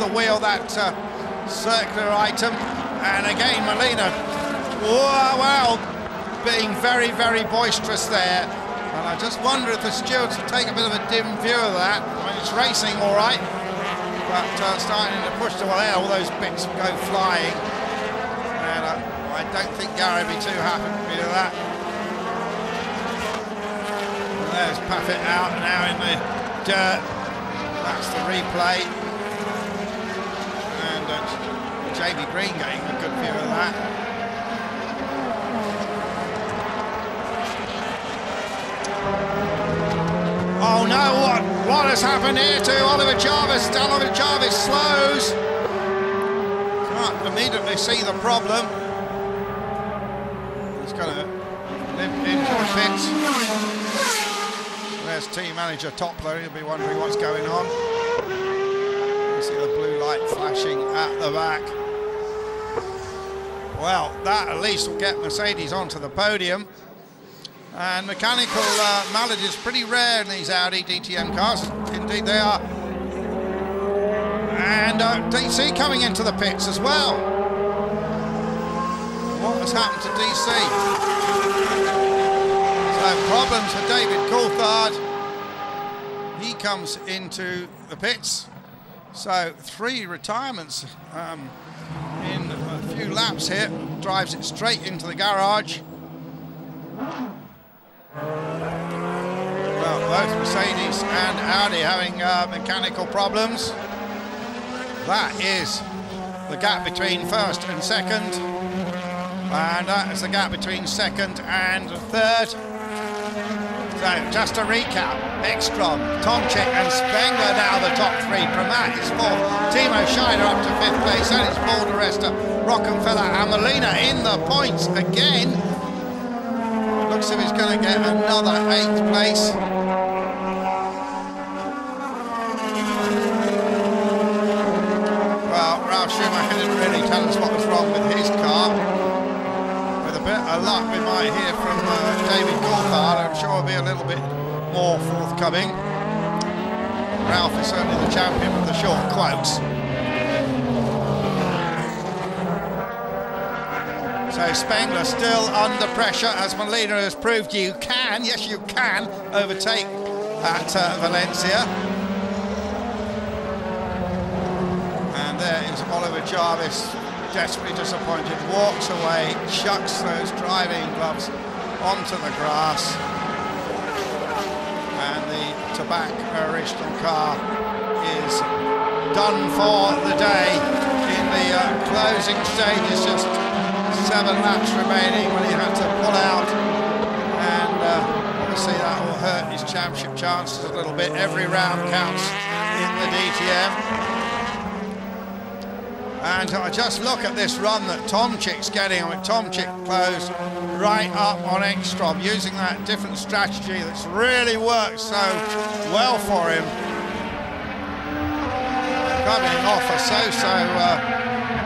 the wheel, that circular item. And again, Molina, well, being very, very boisterous there. And I just wonder if the stewards will take a bit of a dim view of that. I mean, it's racing all right, but starting to push to all those bits go flying. And I don't think Gary would be too happy with that. And there's Paffett out now in the dirt. That's the replay. And JB Green getting a good view of that. Oh no, what has happened here to Oliver Jarvis? Oliver Jarvis slows. Can't immediately see the problem. He's going to limp into the pits. There's team manager Toppler, he'll be wondering what's going on. You see the blue light flashing at the back. Well, that at least will get Mercedes onto the podium. And mechanical malady is pretty rare in these Audi DTM cars. Indeed they are. And DC coming into the pits as well. What has happened to DC? So problems for David Coulthard. He comes into the pits. So 3 retirements in a few laps here. Drives it straight into the garage. Well, both Mercedes and Audi having mechanical problems. That is the gap between first and second. And that is the gap between second and third. So, just a recap. Ekstrom, Tomczyk and Spengler now the top 3. Pramat is 4th. Timo, Scheider up to 5th place. Then it's Paul, Resta, Rockenfeller and Molina in the points again. Looks as if he's going to get another 8th place. Well, Ralf Schumacher didn't really tell us what was wrong with his car. With a bit of luck, we might hear from David Coulthard. I'm sure he'll be a little bit more forthcoming. Ralph is certainly the champion of the short quotes. So Spengler still under pressure, as Molina has proved you can, yes you can, overtake at Valencia. And there is Oliver Jarvis, desperately disappointed, walks away, chucks those driving gloves onto the grass. And the Tobac original car is done for the day in the closing stages. Just 7 laps remaining when he had to pull out, and obviously that will hurt his championship chances a little bit. Every round counts in the DTM. And I just look at this run that Tomczyk's getting. I mean, Tomczyk closed right up on Ekstrom, using that different strategy that's really worked so well for him. Coming off a so-so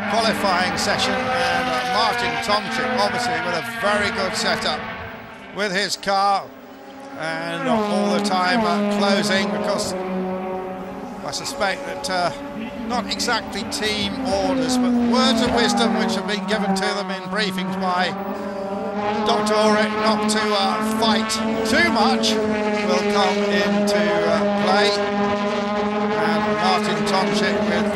qualifying session, and Martin Tomczyk obviously with a very good setup with his car, and all the time closing, because I suspect that not exactly team orders but words of wisdom which have been given to them in briefings by Dr. Ulrich not to fight too much will come into play. And Martin Tomczyk with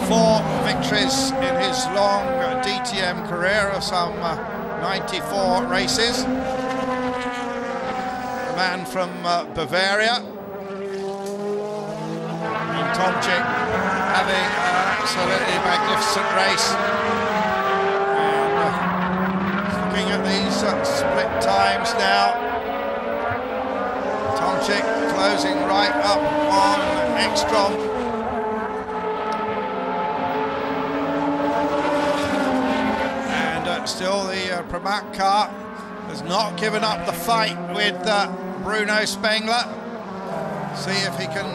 4 victories in his long DTM career of some 94 races. A man from Bavaria. And Tomczyk having an absolutely magnificent race. And looking at these split times now. Tomczyk closing right up on Ekstrom. Still the Pramat car has not given up the fight with Bruno Spengler. See if he can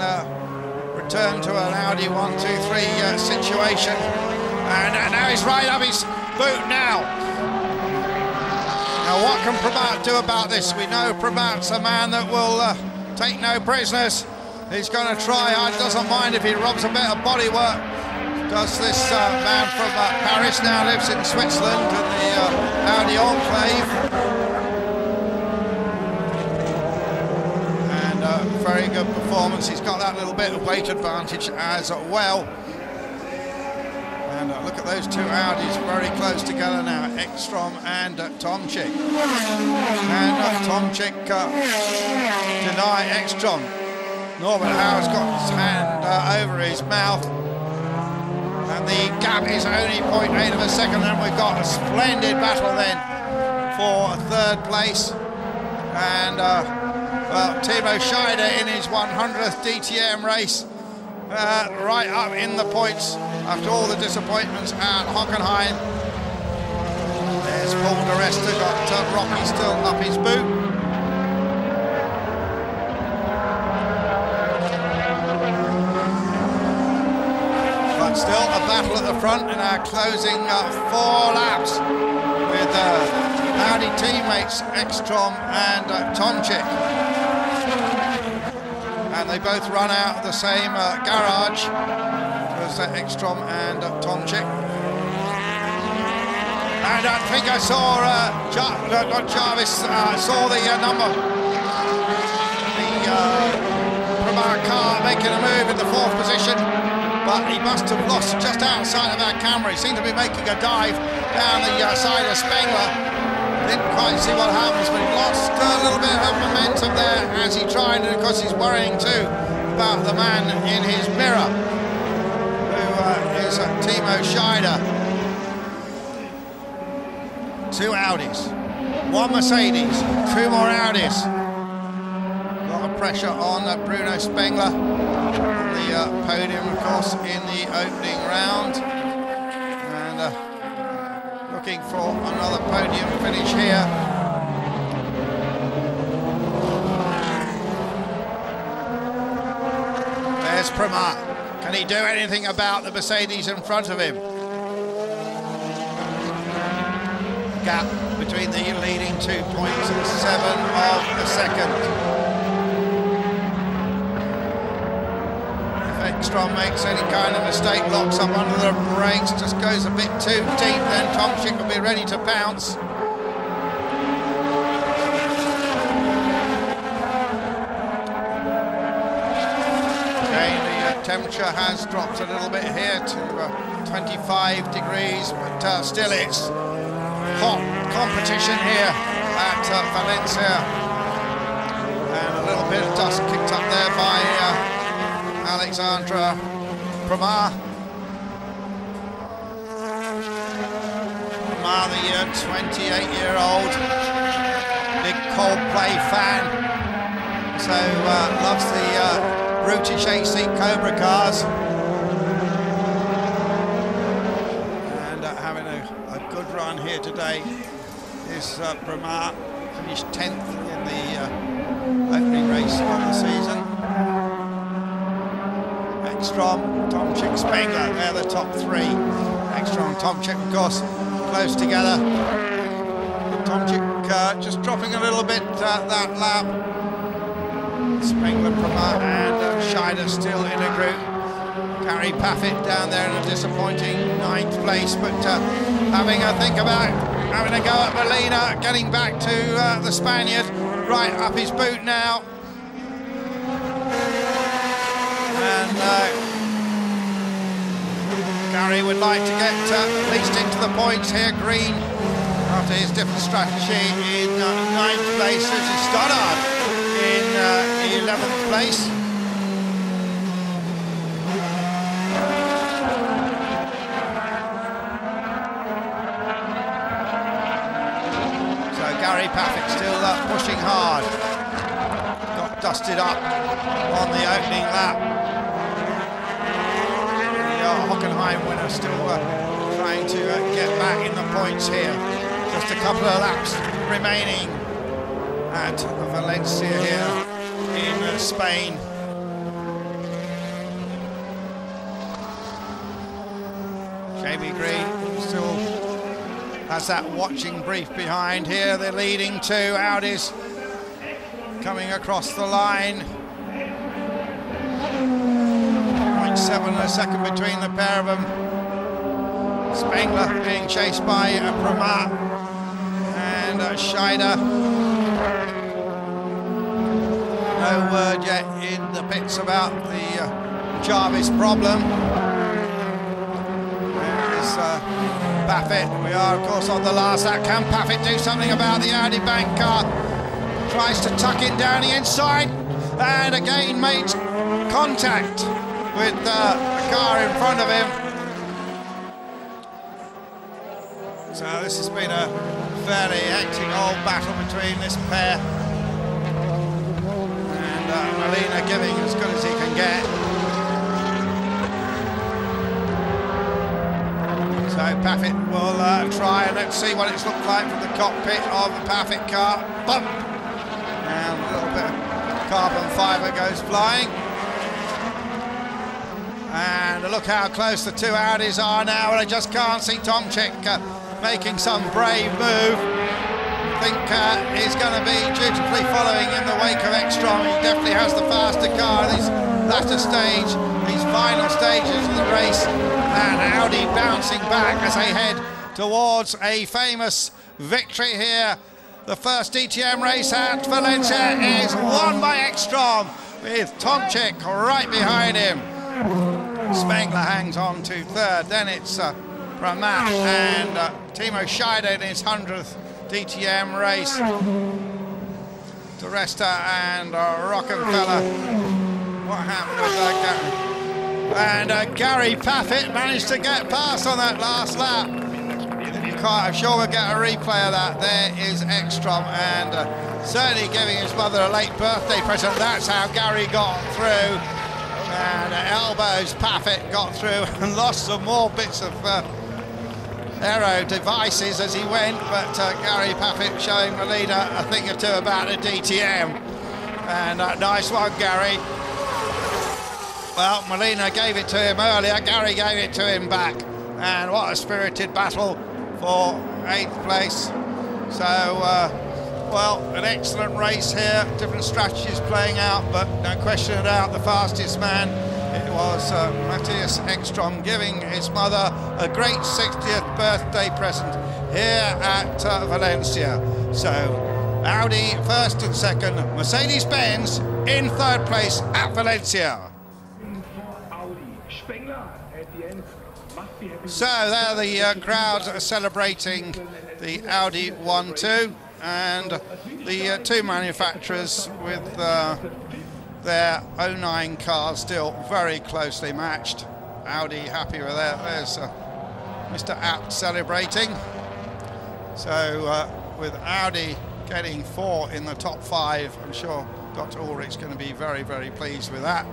return to an Audi 1-2-3 situation. And now he's right up his boot now. Now what can Pramat do about this? We know Pramat's a man that will take no prisoners. He's going to try hard, doesn't mind if he robs a bit of bodywork. Does this man from Paris, now lives in Switzerland in the Audi enclave. And very good performance. He's got that little bit of weight advantage as well. And look at those two Audis very close together now, Ekstrom and Tomczyk. And Tomczyk deny Ekstrom. Norbert Hauer's got his hand over his mouth. And the gap is only 0.8 of a second, and we've got a splendid battle then for third place. And well, Timo Scheider in his 100th DTM race, right up in the points after all the disappointments at Hockenheim. There's Resta, got Rocky still up his boot. Still a battle at the front in our closing 4 laps with Audi teammates Ekstrom and Tomczyk. And they both run out of the same garage as Ekstrom and Tomczyk. And I think I saw, not Jarvis, saw the number, from our car making a move in the 4th position. But he must have lost just outside of our camera. He seemed to be making a dive down the side of Spengler. Didn't quite see what happens, but he lost a little bit of momentum there as he tried, and of course he's worrying too about the man in his mirror, who is Timo Scheider. 2 Audis, 1 Mercedes, 2 more Audis. A lot of pressure on Bruno Spengler. The podium, of course, in the opening round, and looking for another podium finish here. There's Prema. Can he do anything about the Mercedes in front of him? Gap between the leading 2 points and 7 of a second. Ekstrom makes any kind of mistake, locks up under the brakes, just goes a bit too deep, then Tomczyk will be ready to pounce. Again, the temperature has dropped a little bit here to 25 degrees, but still it's hot competition here at Valencia. And a little bit of dust kicked up there by Alexandra Prema. Prema, the 28-year-old, big Coldplay fan, so loves the brutish 8-seat Cobra cars, and having a good run here today is Prema. Finished 10th in the opening race of the season. Ekstrom, Tomczyk, Spengler, they're the top 3. Ekstrom, Tomczyk, of course, close together. Tomczyk just dropping a little bit that lap. Spengler, Prema, and Scheider still in a group. Gary Paffett down there in a disappointing 9th place, but having a think about having a go at Molina, getting back to the Spaniard, right up his boot now. And Gary would like to get at least into the points here. Green, after his different strategy, in 9th place. Susie Stoddard in 11th place. So Gary Paffett still pushing hard. Got dusted up on the opening lap. Hockenheim winner still trying to get back in the points here. Just a couple of laps remaining at Valencia here in Spain. Jamie Green still has that watching brief behind here. The leading 2 Audis coming across the line. 0.7 a second between the pair of them. Spengler being chased by Bruno and Scheider. No word yet in the pits about the Jarvis problem. There's Paffett. We are, of course, on the last lap. Can Paffett do something about the Audi bank car? Tries to tuck it down the inside and again makes contact with the car in front of him. So this has been a fairly hectic old battle between this pair. And Molina giving as good as he can get. So Paffett will try, and let's see what it's looked like from the cockpit of the Paffett car. Bump! And a little bit of carbon fibre goes flying. And look how close the two Audis are now, and I just can't see Tomczyk making some brave move. I think he's going to be dutifully following in the wake of Ekstrom. He definitely has the faster car in this latter stage, these final stages of the race. And Audi bouncing back as they head towards a famous victory here. The first DTM race at Valencia is won by Ekstrom, with Tomczyk right behind him. Spengler hangs on to third, then it's Bruno and Timo Scheider in his 100th DTM race. Resta and Rockefeller. What happened with that? And Gary Paffett managed to get past on that last lap. I'm sure we'll get a replay of that. There is Ekstrom, and certainly giving his mother a late birthday present. That's how Gary got through. And elbows Paffett got through and lost some more bits of aero devices as he went, but Gary Paffett showing Molina a thing or two about the DTM. And nice one, Gary. Well, Molina gave it to him earlier, Gary gave it to him back. And what a spirited battle for 8th place. So, well, an excellent race here, different strategies playing out, but no question about the fastest man. It was Mattias Ekstrom giving his mother a great 60th birthday present here at Valencia. So Audi first and second, Mercedes-Benz in third place at Valencia. So there the crowd are celebrating the Audi 1-2, and the two manufacturers with their 09 cars still very closely matched. Audi happy with that. There's Mr. Abt celebrating. So with Audi getting 4 in the top 5, I'm sure Dr. Ulrich's going to be very, very pleased with that.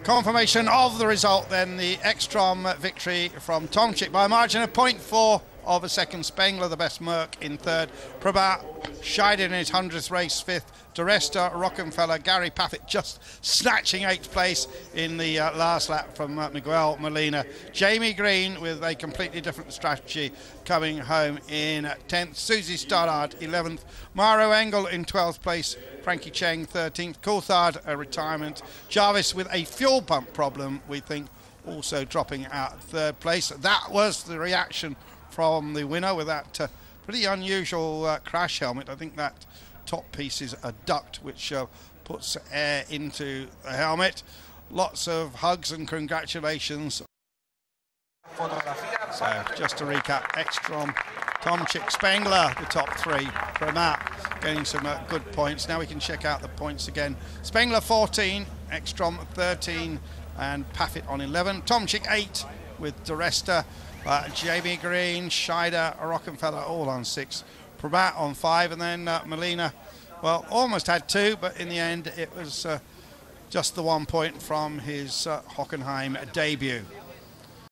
Confirmation of the result then, the Ekstrom victory from Tomczyk by a margin of 0.4 of a second. Spengler the best Merc in third. Probat Scheider in his 100th race 5th. Resta, Rockefeller, Gary Paffett just snatching 8th place in the last lap from Miguel Molina. Jamie Green with a completely different strategy coming home in 10th. Susie Stoddard 11th. Mauro Engel in 12th place. Frankie Cheng 13th. Coulthard a retirement. Jarvis with a fuel pump problem, we think, also dropping out 3rd place. That was the reaction from the winner with that pretty unusual crash helmet. I think that top piece is a duct which puts air into the helmet. Lots of hugs and congratulations. So just to recap, Ekstrom, Tomczyk, Spengler, the top 3. Promat getting some good points. Now we can check out the points again. Spengler 14, Ekstrom 13, and Paffett on 11. Tomczyk 8 with Resta, Jamie Green, Scheider, Rockefeller all on 6. Probat on 5, and then Molina, well, almost had 2, but in the end it was just the 1 point from his Hockenheim debut.